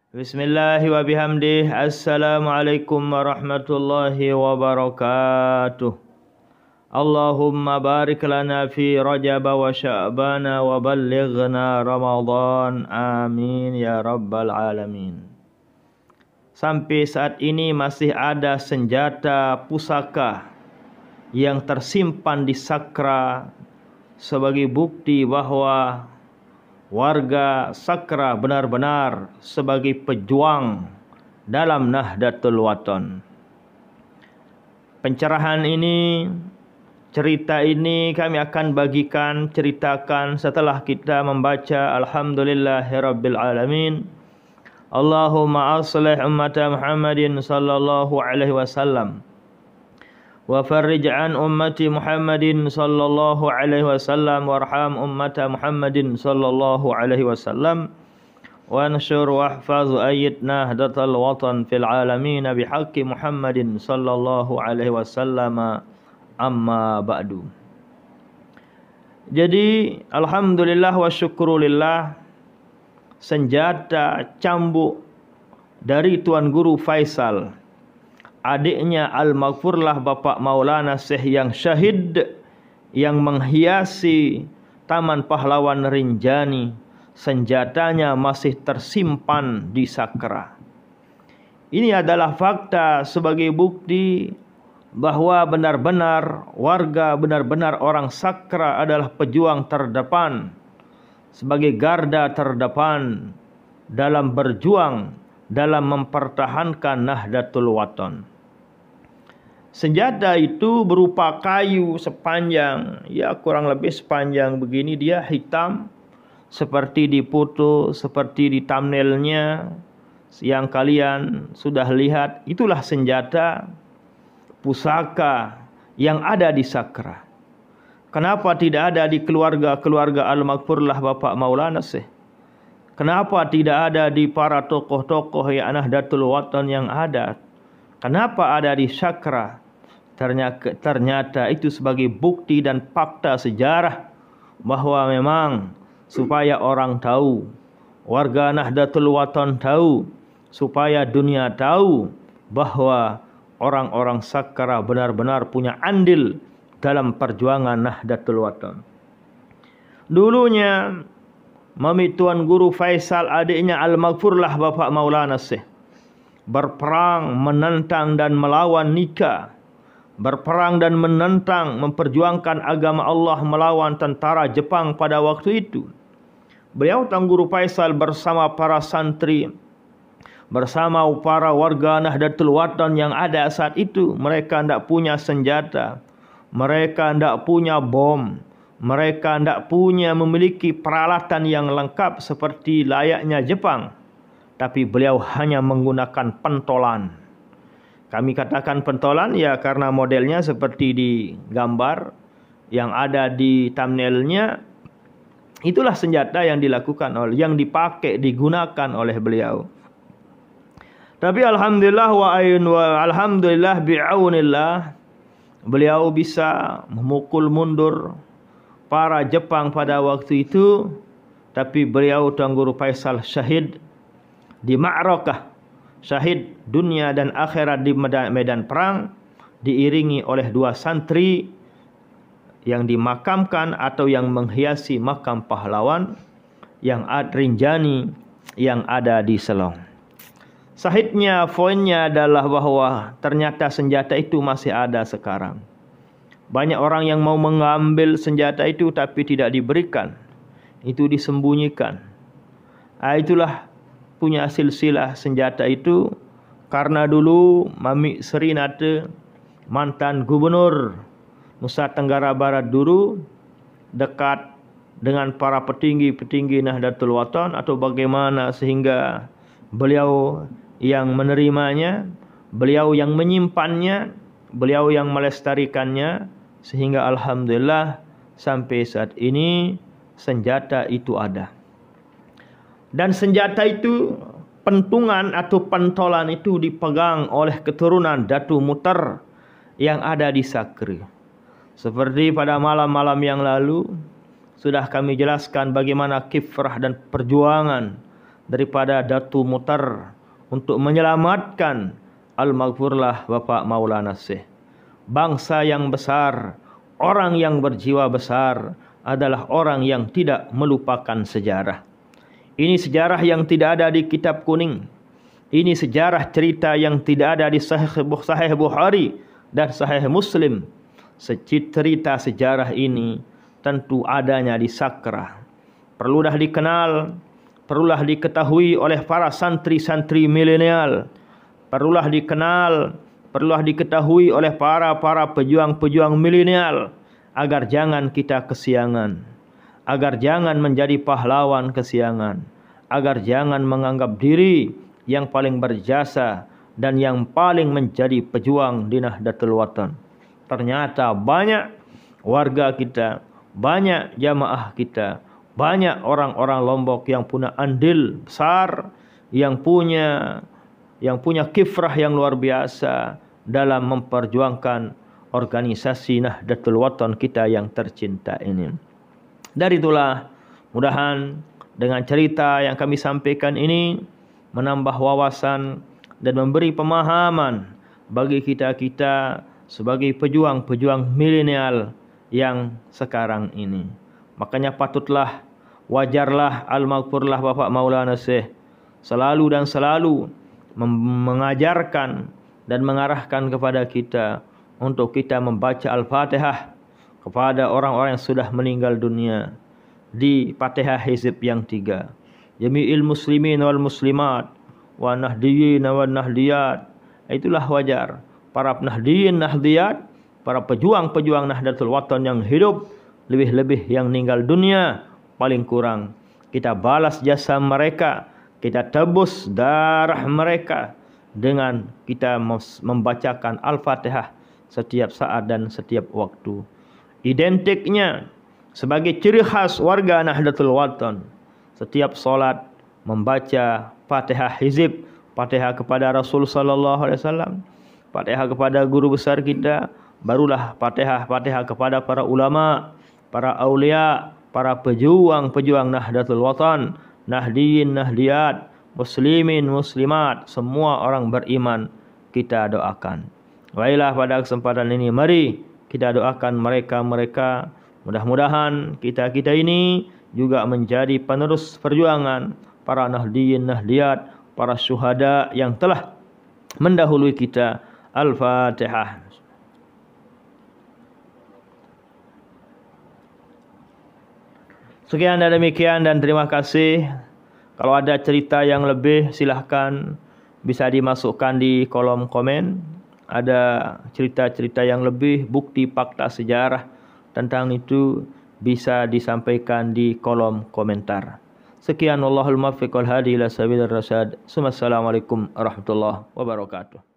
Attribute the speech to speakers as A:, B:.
A: Bismillahi wa bihamdih. Assalamualaikum warahmatullahi wabarakatuh. Allahumma barik lana fi Rajab wa Sya'bana wa ballighna Ramadan. Amin ya rabbal alamin. Sampai saat ini masih ada senjata pusaka yang tersimpan di Sakra sebagai bukti bahwa warga Sakra benar-benar sebagai pejuang dalam Nahdlatul Wathon. Pencerahan ini, cerita ini kami akan ceritakan setelah kita membaca Alhamdulillahirabbil alamin. Allahumma aslih ummata Muhammadin sallallahu alaihi wasallam wa farrij an ummati Muhammadin sallallahu alaihi wasallam warham ummata Muhammadin sallallahu alaihi wasallam wa anshur wahfaz ayyid Nahdlatul Wathon fil alamin bihaqqi Muhammadin sallallahu alaihi wasallam amma ba'du. Jadi alhamdulillah wa syukrulillah, senjata cambuk dari Tuan Guru Faisal, adiknya Al-Maghfurlah Bapak Maulana Syekh yang syahid, yang menghiasi Taman Pahlawan Rinjani, senjatanya masih tersimpan di Sakra. Ini adalah fakta sebagai bukti bahwa benar-benar warga, benar-benar orang Sakra adalah pejuang terdepan, sebagai garda terdepan dalam berjuang dalam mempertahankan Nahdlatul Wathon. Senjata itu berupa kayu sepanjang, kurang lebih sepanjang begini, dia hitam seperti di foto, seperti di thumbnailnya yang kalian sudah lihat. Itulah senjata pusaka yang ada di Sakra. Kenapa tidak ada di keluarga Al-Maghfurlah Bapak Maulana Syekh? Kenapa tidak ada di para tokoh-tokoh yang Nahdlatul Wathon yang ada? Kenapa ada di Sakra? Ternyata itu sebagai bukti dan fakta sejarah bahwa memang supaya orang tahu, warga Nahdlatul Wathon tahu, supaya dunia tahu bahwa orang-orang Sakra benar-benar punya andil dalam perjuangan Nahdlatul Wathon. Dulunya Mami Tuan Guru Faisal, adiknya Al-Maghfurlah Bapak Maulana Syekh, berperang menentang dan melawan nikah, berperang dan menentang, memperjuangkan agama Allah melawan tentara Jepang pada waktu itu. Beliau Tuan Guru Faisal bersama para santri, bersama para warga Nahdlatul Wathon yang ada saat itu, mereka tidak punya senjata, mereka tidak punya bom, mereka tidak memiliki peralatan yang lengkap seperti layaknya Jepang. Tapi beliau hanya menggunakan pentolan. Kami katakan pentolan karena modelnya seperti di gambar yang ada di thumbnailnya. Itulah senjata yang digunakan oleh beliau. Tapi alhamdulillah alhamdulillah bi'aunillah, beliau bisa memukul mundur para Jepang pada waktu itu. Tapi beliau Tuan Guru Faisal syahid di ma'rakah, syahid dunia dan akhirat di medan perang, diiringi oleh dua santri yang dimakamkan atau yang menghiasi makam pahlawan yang Rinjani yang ada di Selong. Sahidnya, poinnya adalah bahwa ternyata senjata itu masih ada sekarang. Banyak orang yang mau mengambil senjata itu tapi tidak diberikan. Itu disembunyikan. Itulah punya silsilah senjata itu. Karena dulu Mami Serinate, mantan gubernur Nusa Tenggara Barat dulu, dekat dengan para petinggi-petinggi Nahdlatul Wathon atau bagaimana sehingga beliau yang menerimanya, beliau yang menyimpannya, beliau yang melestarikannya, sehingga alhamdulillah sampai saat ini senjata itu ada. Dan senjata itu, pentungan atau pentolan itu dipegang oleh keturunan Datu Muter yang ada di Sakri. Seperti pada malam-malam yang lalu sudah kami jelaskan bagaimana kiprah dan perjuangan daripada Datu Mutar untuk menyelamatkan Al-Maghfurlah Bapak Maulana Syekh. Bangsa yang besar, orang yang berjiwa besar adalah orang yang tidak melupakan sejarah. Ini sejarah yang tidak ada di kitab kuning. Ini sejarah cerita yang tidak ada di Sahih Bukhari dan Sahih Muslim. Cerita sejarah ini tentu adanya di sakrah. Perlulah dikenal, perlulah diketahui oleh para santri-santri milenial. Perlulah dikenal, perlulah diketahui oleh para pejuang-pejuang milenial agar jangan kita kesiangan, agar jangan menjadi pahlawan kesiangan, agar jangan menganggap diri yang paling berjasa dan yang paling menjadi pejuang di Nahdlatul Watan. Ternyata banyak warga kita, banyak jamaah kita, banyak orang-orang Lombok yang punya andil besar, yang punya kifrah yang luar biasa dalam memperjuangkan organisasi Nahdlatul Watan kita yang tercinta ini. Dari itulah, mudahan dengan cerita yang kami sampaikan ini menambah wawasan dan memberi pemahaman bagi kita-kita sebagai pejuang-pejuang milenial yang sekarang ini. Makanya patutlah, wajarlah Al-Maghfurlah Bapak Maulana Syekh selalu dan selalu mengajarkan dan mengarahkan kepada kita untuk kita membaca Al-Fatihah kepada orang-orang yang sudah meninggal dunia di Fatihah Hizib yang 3. Jami'il muslimin wal muslimat wa nahdiyin wa nahdiyat. Itulah wajar para nahdiyin nahdiyat, para pejuang-pejuang Nahdlatul Watan yang hidup, lebih-lebih yang meninggal dunia, paling kurang kita balas jasa mereka, kita tebus darah mereka dengan kita membacakan Al-Fatihah setiap saat dan setiap waktu. Identiknya sebagai ciri khas warga Nahdlatul Watan, setiap solat membaca Fatihah Hizib, Fatihah kepada Rasul sallallahu alaihi wasallam, Fatihah kepada guru besar kita, barulah Fatihah kepada para ulama, para aulia, para pejuang-pejuang Nahdlatul Watan, nahdiyin nahdiyat, muslimin muslimat, semua orang beriman kita doakan. Baiklah, pada kesempatan ini mari kita doakan mereka-mereka. Mudah-mudahan kita-kita ini juga menjadi penerus perjuangan para nahdiyin nahdiyat, para syuhada yang telah mendahului kita. Al-Fatihah. Sekian dan demikian dan terima kasih. Kalau ada cerita yang lebih silahkan bisa dimasukkan di kolom komen. Ada cerita-cerita yang lebih, bukti fakta sejarah tentang itu bisa disampaikan di kolom komentar. Sekian, wallahul muwaffiq wal hadi ila sabilir rasyad. Assalamualaikum warahmatullahi wabarakatuh.